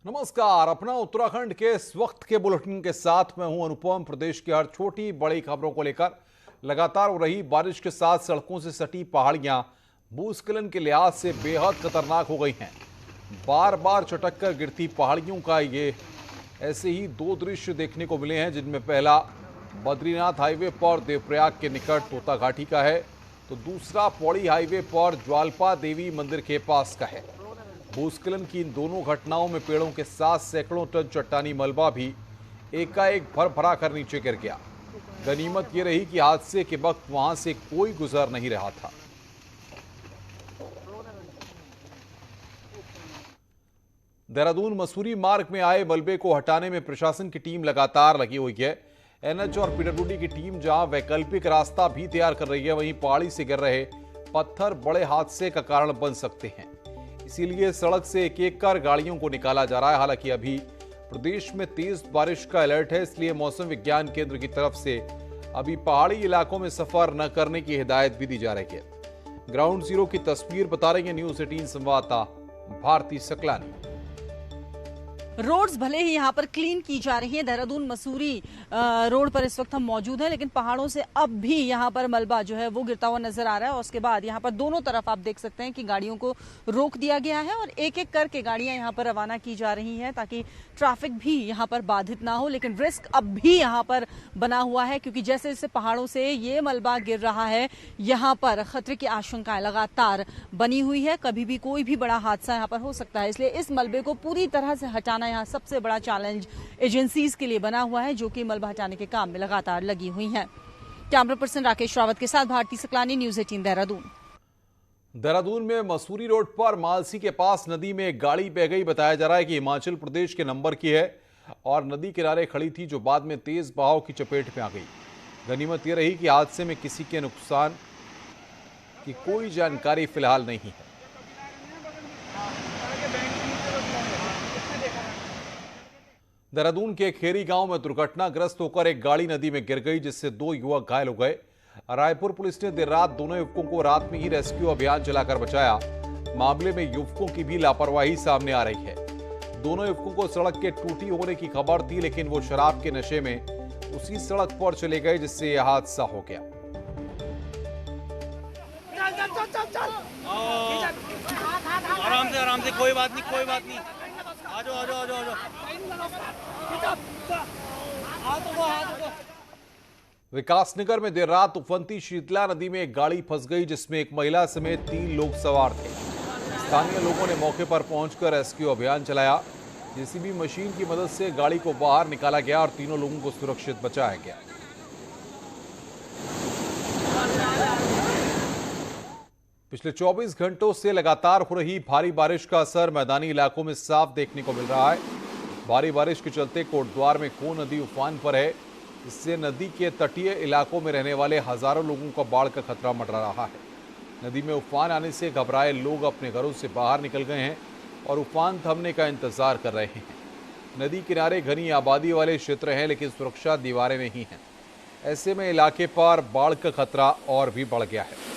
नमस्कार। अपना उत्तराखंड के इस वक्त के बुलेटिन के साथ मैं हूं अनुपम। प्रदेश की हर छोटी बड़ी खबरों को लेकर लगातार हो रही बारिश के साथ सड़कों से सटी पहाड़ियां भूस्खलन के लिहाज से बेहद खतरनाक हो गई हैं। बार बार चटक कर गिरती पहाड़ियों का ये ऐसे ही दो दृश्य देखने को मिले हैं, जिनमें पहला बद्रीनाथ हाईवे पर देवप्रयाग के निकट तोता घाटी का है, तो दूसरा पौड़ी हाईवे पर ज्वालपा देवी मंदिर के पास का है। भूस्खलन की इन दोनों घटनाओं में पेड़ों के साथ सैकड़ों टन चट्टानी मलबा भी एकाएक भर भरा कर नीचे गिर गया। गनीमत ये रही कि हादसे के वक्त वहां से कोई गुजर नहीं रहा था। देहरादून मसूरी मार्ग में आए मलबे को हटाने में प्रशासन की टीम लगातार लगी हुई है। एनएच और पीडब्ल्यूडी की टीम जहां वैकल्पिक रास्ता भी तैयार कर रही है, वहीं पहाड़ी से गिर रहे पत्थर बड़े हादसे का कारण बन सकते हैं। इसीलिए सड़क से एक एक कर गाड़ियों को निकाला जा रहा है। हालांकि अभी प्रदेश में तेज बारिश का अलर्ट है, इसलिए मौसम विज्ञान केंद्र की तरफ से अभी पहाड़ी इलाकों में सफर न करने की हिदायत भी दी जा रही है। ग्राउंड जीरो की तस्वीर बता रही है न्यूज 18 संवाददाता भारती सकलानी। रोड्स भले ही यहाँ पर क्लीन की जा रही है, देहरादून मसूरी रोड पर इस वक्त हम मौजूद हैं, लेकिन पहाड़ों से अब भी यहाँ पर मलबा जो है वो गिरता हुआ नजर आ रहा है। और उसके बाद यहाँ पर दोनों तरफ आप देख सकते हैं कि गाड़ियों को रोक दिया गया है और एक एक करके गाड़ियां यहाँ पर रवाना की जा रही हैं ताकि ट्रैफिक भी यहाँ पर बाधित ना हो। लेकिन रिस्क अब भी यहाँ पर बना हुआ है, क्योंकि जैसे जैसे पहाड़ों से ये मलबा गिर रहा है, यहाँ पर खतरे की आशंकाएं लगातार बनी हुई है। कभी भी कोई भी बड़ा हादसा यहाँ पर हो सकता है, इसलिए इस मलबे को पूरी तरह से हटाना यहाँ सबसे बड़ा चैलेंज एजेंसीज के लिए बना हुआ है, जो कि मलबा हटाने के काम में लगातार लगी हुई हैं। कैमरा पर्सन राकेश रावत के साथ भारती सकलानी, न्यूज 18 देहरादून। देहरादून में मसूरी रोड पर मालसी के पास नदी में एक गाड़ी बह गई। बताया जा रहा है कि हिमाचल प्रदेश के नंबर की है और नदी किनारे खड़ी थी, जो बाद में तेज बहाव की चपेट में आ गई। गनीमत यह रही कि हादसे में किसी के नुकसान की कोई जानकारी फिलहाल नहीं है। देहरादून के खेरी गांव में दुर्घटनाग्रस्त होकर एक गाड़ी नदी में गिर गई, जिससे दो युवक घायल हो गए। रायपुर पुलिस ने देर रात दोनों युवकों को रात में ही रेस्क्यू अभियान चलाकर बचाया। मामले में युवकों की भी लापरवाही सामने आ रही है। दोनों युवकों को सड़क के टूटी होने की खबर थी, लेकिन वो शराब के नशे में उसी सड़क पर चले गए, जिससे यह हादसा हो गया। आराम से कोई बात नहीं। आ जाओ। विकासनगर में देर रात उफनती शीतला नदी में एक गाड़ी फंस गई, जिसमें एक महिला समेत 3 लोग सवार थे। स्थानीय लोगों ने मौके पर पहुंचकर रेस्क्यू अभियान चलाया। जेसीबी मशीन की मदद से गाड़ी को बाहर निकाला गया और तीनों लोगों को सुरक्षित बचाया गया। पिछले 24 घंटों से लगातार हो रही भारी बारिश का असर मैदानी इलाकों में साफ देखने को मिल रहा है। भारी बारिश के चलते कोटद्वार में खो नदी उफान पर है, इससे नदी के तटीय इलाकों में रहने वाले हजारों लोगों का बाढ़ का खतरा मंडरा रहा है। नदी में उफान आने से घबराए लोग अपने घरों से बाहर निकल गए हैं और उफान थमने का इंतजार कर रहे हैं। नदी किनारे घनी आबादी वाले क्षेत्र हैं, लेकिन सुरक्षा दीवारें नहीं हैं। ऐसे में इलाके पर बाढ़ का खतरा और भी बढ़ गया है।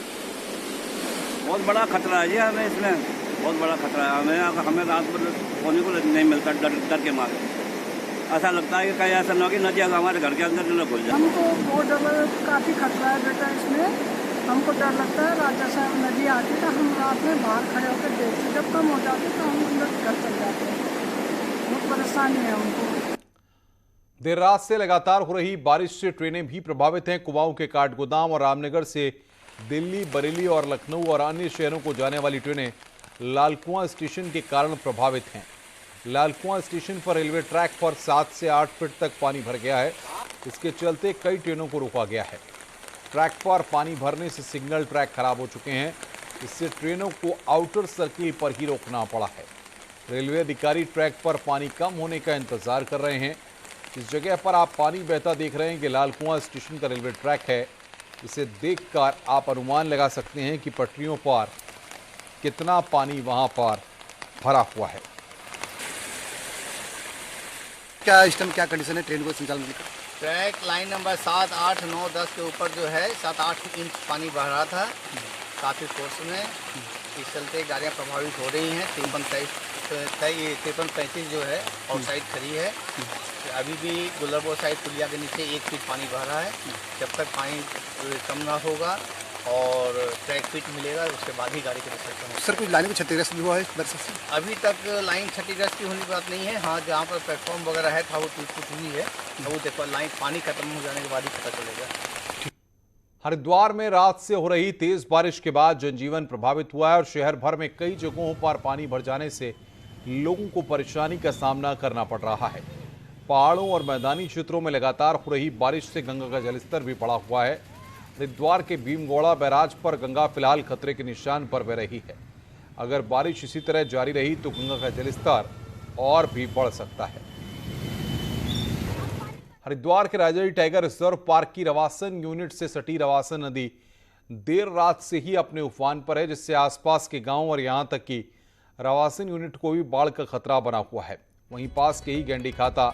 बहुत बड़ा खतरा है जी, हमें इसमें बहुत बड़ा खतरा है। हमें रात भर सोने को नहीं मिलता, डर के मारे। ऐसा लगता है कि कहीं ऐसा ना हो कि नदी हमारे घर के अंदर न घुल जाए। हमको बहुत काफ़ी खतरा है बेटा इसमें। हमको डर लगता है, रात जैसा नदी आती तो हम रात में बाहर खड़े होकर देखते, जब कम हो जाती तो हम अंदर घर चल जाते हैं। बहुत परेशानी है हमको। देर रात से लगातार हो रही बारिश से ट्रेनें भी प्रभावित हैं। कुमाऊं के काठगोदाम और रामनगर से दिल्ली, बरेली और लखनऊ और अन्य शहरों को जाने वाली ट्रेनें लालकुआं स्टेशन के कारण प्रभावित हैं। लालकुआं स्टेशन पर रेलवे ट्रैक पर 7 से 8 फीट तक पानी भर गया है। इसके चलते कई ट्रेनों को रोका गया है। ट्रैक पर पानी भरने से सिग्नल ट्रैक खराब हो चुके हैं, इससे ट्रेनों को आउटर सर्किल पर ही रोकना पड़ा है। रेलवे अधिकारी ट्रैक पर पानी कम होने का इंतजार कर रहे हैं। इस जगह पर आप पानी बहता देख रहे हैं कि लालकुआं स्टेशन का रेलवे ट्रैक है। इसे देखकर आप अनुमान लगा सकते हैं कि पटरियों पर कितना पानी वहां पर भरा हुआ है। क्या इस टाइम क्या कंडीशन है ट्रेन को संचालन की? ट्रैक लाइन नंबर 7, 8, 9, 10 के ऊपर जो है 7-8 इंच पानी बह रहा था काफ़ी फोर्स में। इस चलते गाड़ियाँ प्रभावित हो रही हैं। 53 53-35 जो है आउटसाइड खड़ी है। अभी भी गुलरबो साइड पुलिया के नीचे 1 फीट पानी बह रहा है। जब तक पानी कम ना होगा और ट्रैक फिट मिलेगा उसके बाद ही गाड़ी के रिसेप्शन होगा। सर कुछ लाइन को क्षतिग्रस्त भी हुआ है दरअसल से? अभी तक लाइन क्षतिग्रस्त की होने की बात नहीं है। हाँ, जहाँ पर प्लेटफॉर्म वगैरह है था वो टूट हुई है, तो वो देखो लाइन पानी खत्म हो जाने के बाद ही पता चलेगा। हरिद्वार में रात से हो रही तेज बारिश के बाद जनजीवन प्रभावित हुआ है और शहर भर में कई जगहों पर पानी भर जाने से लोगों को परेशानी का सामना करना पड़ रहा है। पहाड़ों और मैदानी क्षेत्रों में लगातार हो रही बारिश से गंगा का जलस्तर भी बढ़ा हुआ है। हरिद्वार के भीमगौड़ा बैराज पर गंगा फिलहाल खतरे के निशान पर बह रही है। अगर बारिश इसी तरह जारी रही तो गंगा का जलस्तर और भी बढ़ सकता है। हरिद्वार के राजाजी टाइगर रिजर्व पार्क की रवासन यूनिट से सटी रवासन नदी देर रात से ही अपने उफान पर है, जिससे आसपास के गांव और यहां तक कि रवासन यूनिट को भी बाढ़ का खतरा बना हुआ है। वहीं पास के ही गंडी खाता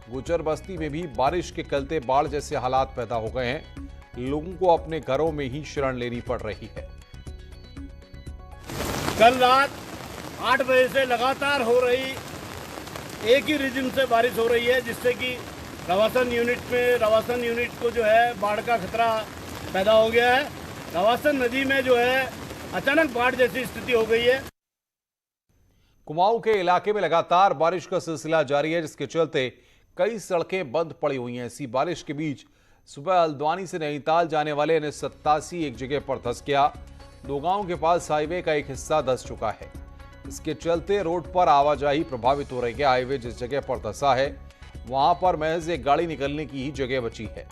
गुजर बस्ती में भी बारिश के चलते बाढ़ जैसे हालात पैदा हो गए हैं। लोगों को अपने घरों में ही शरण लेनी पड़ रही है। कल रात 8 बजे से लगातार हो रही एक ही रिजिम से बारिश हो रही है, जिससे कि रवासन यूनिट को जो है बाढ़ का खतरा पैदा हो गया है। रवासन नदी में जो है अचानक बाढ़ जैसी स्थिति हो गई है। कुमाऊं के इलाके में लगातार बारिश का सिलसिला जारी है, जिसके चलते कई सड़कें बंद पड़ी हुई हैं। ऐसी बारिश के बीच सुबह हल्द्वानी से नैनीताल जाने वाले NH87 एक जगह पर धंस गया। दो गांव के पास हाईवे का एक हिस्सा धंस चुका है। इसके चलते रोड पर आवाजाही प्रभावित हो रही है। हाईवे जिस जगह पर धंसा है वहां पर महज एक गाड़ी निकलने की ही जगह बची है।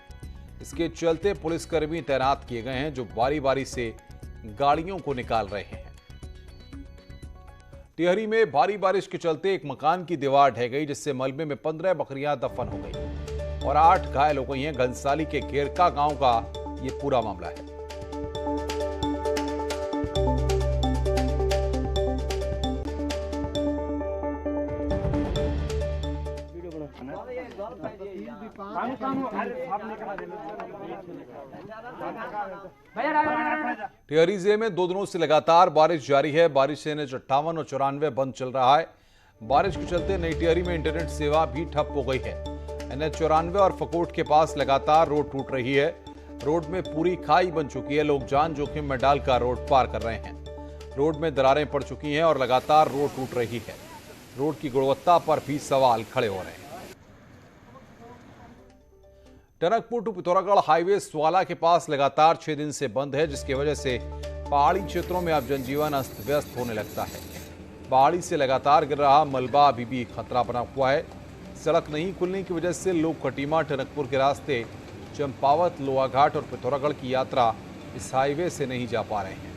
इसके चलते पुलिसकर्मी तैनात किए गए हैं जो बारी बारी से गाड़ियों को निकाल रहे हैं। टिहरी में भारी बारिश के चलते एक मकान की दीवार ढह गई, जिससे मलबे में 15 बकरियां दफन हो गई और 8 घायल हो गई हैं। घनसाली के घेरका गांव का ये पूरा मामला है। टिहरी जिले में 2 दिनों से लगातार बारिश जारी है। बारिश से NH58 और 94 बंद चल रहा है। बारिश के चलते नई टिहरी में इंटरनेट सेवा भी ठप हो गई है। NH94 और फकोट के पास लगातार रोड टूट रही है। रोड में पूरी खाई बन चुकी है। लोग जान जोखिम में डालकर रोड पार कर रहे हैं। रोड में दरारें पड़ चुकी हैं और लगातार रोड टूट रही है। रोड की गुणवत्ता पर भी सवाल खड़े हो रहे हैं। टनकपुर टू पिथौरागढ़ हाईवे स्वाला के पास लगातार 6 दिन से बंद है, जिसकी वजह से पहाड़ी क्षेत्रों में अब जनजीवन अस्त व्यस्त होने लगता है। पहाड़ी से लगातार गिर रहा मलबा अभी भी खतरा बना हुआ है। सड़क नहीं खुलने की वजह से लोग खटीमा टनकपुर के रास्ते चंपावत, लोहाघाट और पिथौरागढ़ की यात्रा इस हाईवे से नहीं जा पा रहे हैं।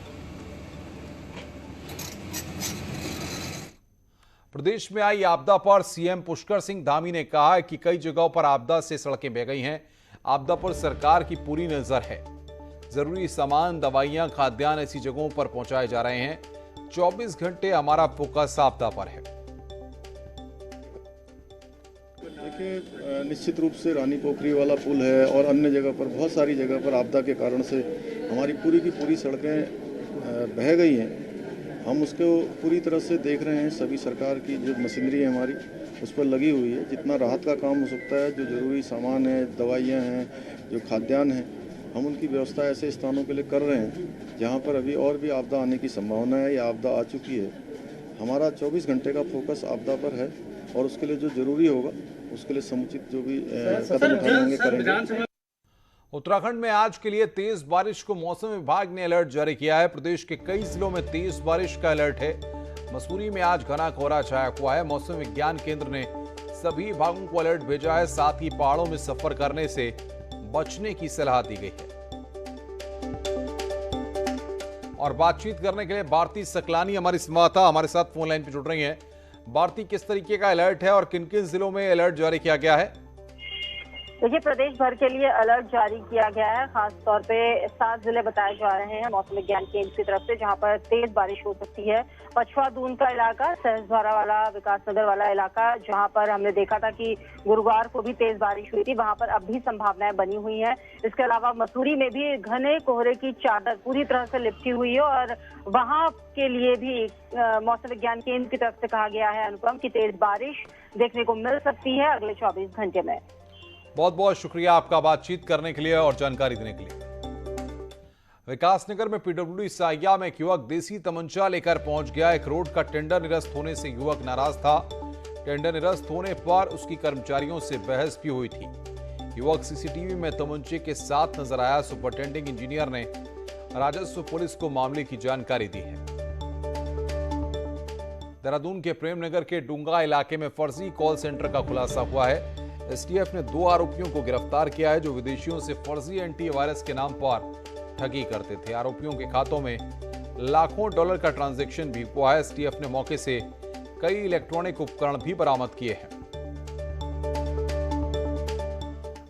प्रदेश में आई आपदा पर सीएम पुष्कर सिंह धामी ने कहा है कि कई जगहों पर आपदा से सड़कें बह गई हैं। आपदा पर सरकार की पूरी नजर है। जरूरी सामान, दवाइयां, खाद्यान्न ऐसी जगहों पर पहुंचाए जा रहे हैं। 24 घंटे हमारा फोकस आपदा पर है। देखिए, निश्चित रूप से रानी पोखरी वाला पुल है और अन्य जगह पर बहुत सारी जगह पर आपदा के कारण से हमारी पूरी की पूरी सड़कें बह गई हैं। हम उसको पूरी तरह से देख रहे हैं। सभी सरकार की जो मशीनरी है हमारी उस पर लगी हुई है। जितना राहत का काम हो सकता है, जो ज़रूरी सामान है, दवाइयाँ हैं, जो खाद्यान्न है, हम उनकी व्यवस्था ऐसे स्थानों के लिए कर रहे हैं जहाँ पर अभी और भी आपदा आने की संभावना है या आपदा आ चुकी है। हमारा 24 घंटे का फोकस आपदा पर है और उसके लिए जो ज़रूरी होगा उसके लिए समुचित जो भी कदम उठाने होंगे करेंगे। उत्तराखंड में आज के लिए तेज बारिश को मौसम विभाग ने अलर्ट जारी किया है। प्रदेश के कई जिलों में तेज बारिश का अलर्ट है। मसूरी में आज घना कोहरा छाया हुआ है। मौसम विज्ञान केंद्र ने सभी विभागों को अलर्ट भेजा है। साथ ही पहाड़ों में सफर करने से बचने की सलाह दी गई है। और बातचीत करने के लिए भारती सकलानी हमारी संवाददाता हमारे साथ फोन लाइन पर जुड़ रही हैं। भारती, किस तरीके का अलर्ट है और किन किन जिलों में अलर्ट जारी किया गया है? देखिए, प्रदेश भर के लिए अलर्ट जारी किया गया है। खास तौर पे 7 जिले बताए जा रहे हैं मौसम विज्ञान केंद्र की तरफ से, जहां पर तेज बारिश हो सकती है। पछवा दून का इलाका, सहसवारा वाला, विकासनगर वाला इलाका, जहां पर हमने देखा था कि गुरुवार को भी तेज बारिश हुई थी, वहां पर अब भी संभावनाएं बनी हुई हैं। इसके अलावा मसूरी में भी घने कोहरे की चादर पूरी तरह से लिपटी हुई है और वहां के लिए भी मौसम विज्ञान केंद्र की तरफ से कहा गया है, अनुपम, की तेज बारिश देखने को मिल सकती है अगले 24 घंटे में। बहुत बहुत शुक्रिया आपका बातचीत करने के लिए और जानकारी देने के लिए। विकासनगर में पीडब्ल्यूडी साहिया में एक युवक देसी तमंचा लेकर पहुंच गया। एक रोड का टेंडर निरस्त होने से युवक नाराज था। टेंडर निरस्त होने पर उसकी कर्मचारियों से बहस भी हुई थी। युवक सीसीटीवी में तमंचे के साथ नजर आया। सुपरिटेंडिंग इंजीनियर ने राजस्व पुलिस को मामले की जानकारी दी है। देहरादून के प्रेमनगर के डूंगा इलाके में फर्जी कॉल सेंटर का खुलासा हुआ है। एसटीएफ ने 2 आरोपियों को गिरफ्तार किया है जो विदेशियों से फर्जी एंटीवायरस के नाम पर ठगी करते थे। आरोपियों के खातों में लाखों डॉलर का ट्रांजैक्शन भी हुआ है। एसटीएफ ने मौके से कई इलेक्ट्रॉनिक उपकरण भी बरामद किए हैं।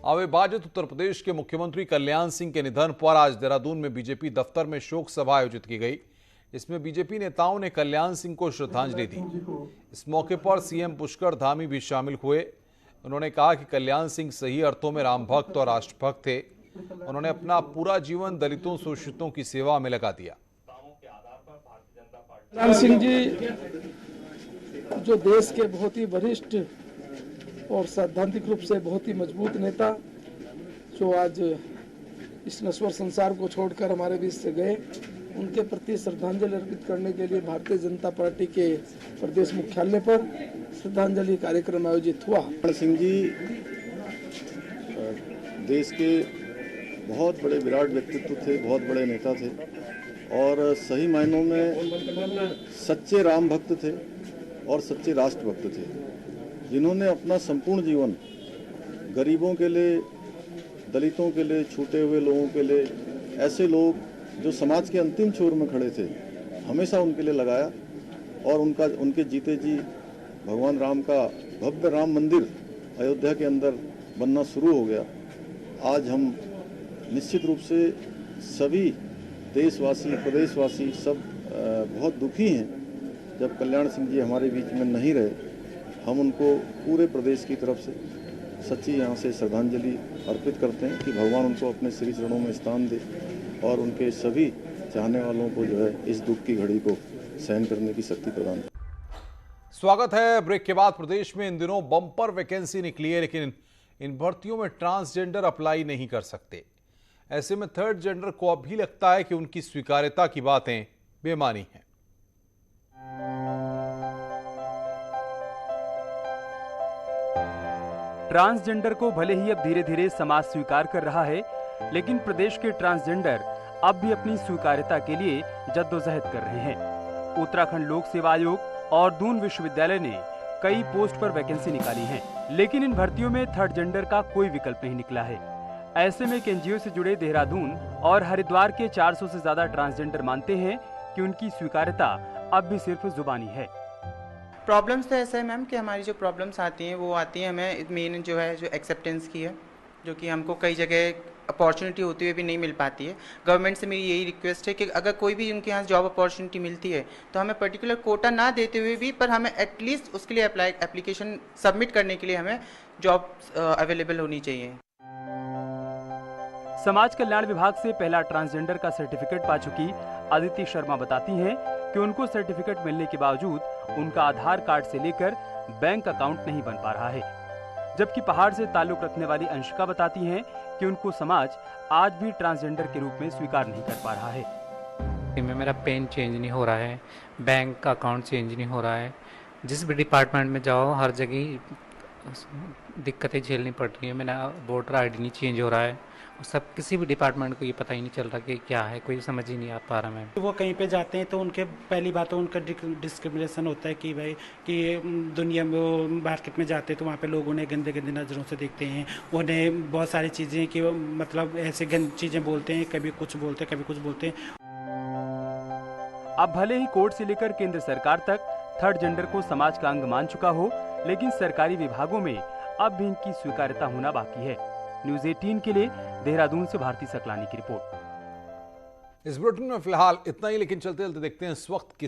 अविभाजित उत्तर प्रदेश के मुख्यमंत्री कल्याण सिंह के निधन पर आज देहरादून में बीजेपी दफ्तर में शोक सभा आयोजित की गई। इसमें बीजेपी नेताओं ने कल्याण सिंह को श्रद्धांजलि दी। इस मौके पर सीएम पुष्कर धामी भी शामिल हुए। उन्होंने कहा कि कल्याण सिंह सही अर्थों में राम भक्त और राष्ट्रभक्त थे। उन्होंने अपना पूरा जीवन दलितों शोषितों की सेवा में लगा दिया। कल्याण सिंह जी जो देश के बहुत ही वरिष्ठ और सैद्धांतिक रूप से बहुत ही मजबूत नेता, जो आज इस नश्वर संसार को छोड़कर हमारे बीच से गए, उनके प्रति श्रद्धांजलि अर्पित करने के लिए भारतीय जनता पार्टी के प्रदेश मुख्यालय पर श्रद्धांजलि कार्यक्रम आयोजित हुआ। सिंह जी देश के बहुत बड़े विराट व्यक्तित्व थे, बहुत बड़े नेता थे और सही मायनों में सच्चे राम भक्त थे और सच्चे राष्ट्रभक्त थे, जिन्होंने अपना संपूर्ण जीवन गरीबों के लिए, दलितों के लिए, छूटे हुए लोगों के लिए, ऐसे लोग जो समाज के अंतिम छोर में खड़े थे, हमेशा उनके लिए लगाया और उनके जीते जी भगवान राम का भव्य राम मंदिर अयोध्या के अंदर बनना शुरू हो गया। आज हम निश्चित रूप से सभी देशवासी, प्रदेशवासी सब बहुत दुखी हैं जब कल्याण सिंह जी हमारे बीच में नहीं रहे। हम उनको पूरे प्रदेश की तरफ से सच्ची यहाँ से श्रद्धांजलि अर्पित करते हैं कि भगवान उनको अपने श्री चरणों में स्थान दे और उनके सभी चाहने वालों को जो है इस दुख की घड़ी को सहन करने की शक्ति प्रदान करे। स्वागत है। ब्रेक के बाद प्रदेश में इन दिनों बम्पर वैकेंसी निकली है, लेकिन इन भर्तियों में ट्रांसजेंडर अप्लाई नहीं कर सकते। ऐसे में थर्ड जेंडर को अब भी लगता है कि उनकी स्वीकार्यता की बातें बेमानी हैं। ट्रांसजेंडर को भले ही अब धीरे धीरे समाज स्वीकार कर रहा है, लेकिन प्रदेश के ट्रांसजेंडर अब भी अपनी स्वीकार्यता के लिए जद्दोजहद कर रहे हैं। उत्तराखंड लोक सेवा आयोग और दून विश्वविद्यालय ने कई पोस्ट पर वैकेंसी निकाली है, लेकिन इन भर्तियों में थर्ड जेंडर का कोई विकल्प नहीं निकला है। ऐसे में एक एनजीओ से जुड़े देहरादून और हरिद्वार के 400 से ज्यादा ट्रांसजेंडर मानते हैं कि उनकी स्वीकार्यता अब भी सिर्फ जुबानी है। प्रॉब्लम्स तो ऐसा है मैम कि हमारी जो प्रॉब्लम्स आती हैं वो आती है हमें मेन जो है जो एक्सेप्टेंस की है, जो कि हमको कई जगह अपॉर्चुनिटी होती हुई भी नहीं मिल पाती है। गवर्नमेंट से मेरी यही रिक्वेस्ट है कि अगर कोई भी उनके यहाँ जॉब अपॉर्चुनिटी मिलती है तो हमें पर्टिकुलर कोटा ना देते हुए भी पर हमें एटलीस्ट उसके लिए एप्लीकेशन सबमिट करने के लिए हमें जॉब अवेलेबल होनी चाहिए। समाज कल्याण विभाग से पहला ट्रांसजेंडर का सर्टिफिकेट पा चुकी अदिति शर्मा बताती हैं कि उनको सर्टिफिकेट मिलने के बावजूद उनका आधार कार्ड से लेकर बैंक अकाउंट नहीं बन पा रहा है। जबकि पहाड़ से ताल्लुक रखने वाली अंशिका बताती हैं कि उनको समाज आज भी ट्रांसजेंडर के रूप में स्वीकार नहीं कर पा रहा है। मेरा पेन चेंज नहीं हो रहा है, बैंक का अकाउंट चेंज नहीं हो रहा है, जिस भी डिपार्टमेंट में जाओ हर जगह दिक्कतें झेलनी पड़ रही है। मेरा वोटर आईडी नहीं चेंज हो रहा है, सब किसी भी डिपार्टमेंट को ये पता ही नहीं चल रहा कि क्या है, कोई समझ ही नहीं आ पा रहा। मैं वो कहीं पे जाते हैं तो उनके पहली बात तो उनका डिस्क्रिमिनेशन होता है कि भाई कि दुनिया में वो मार्केट में जाते हैं तो वहाँ पे लोग उन्हें गंदे गंदे नज़रों से देखते हैं, उन्हें बहुत सारी चीज़ें कि मतलब ऐसे गंदी चीज़ें बोलते हैं, कभी कुछ बोलते हैं, कभी कुछ बोलते हैं। अब भले ही कोर्ट से लेकर केंद्र सरकार तक थर्ड जेंडर को समाज का अंग मान चुका हो, लेकिन सरकारी विभागों में अब भी इनकी स्वीकार्यता होना बाकी है। न्यूज 18 के लिए देहरादून से भारती सकलानी की रिपोर्ट। इस बुलेटिन में फिलहाल इतना ही, लेकिन चलते चलते देखते हैं इस वक्त की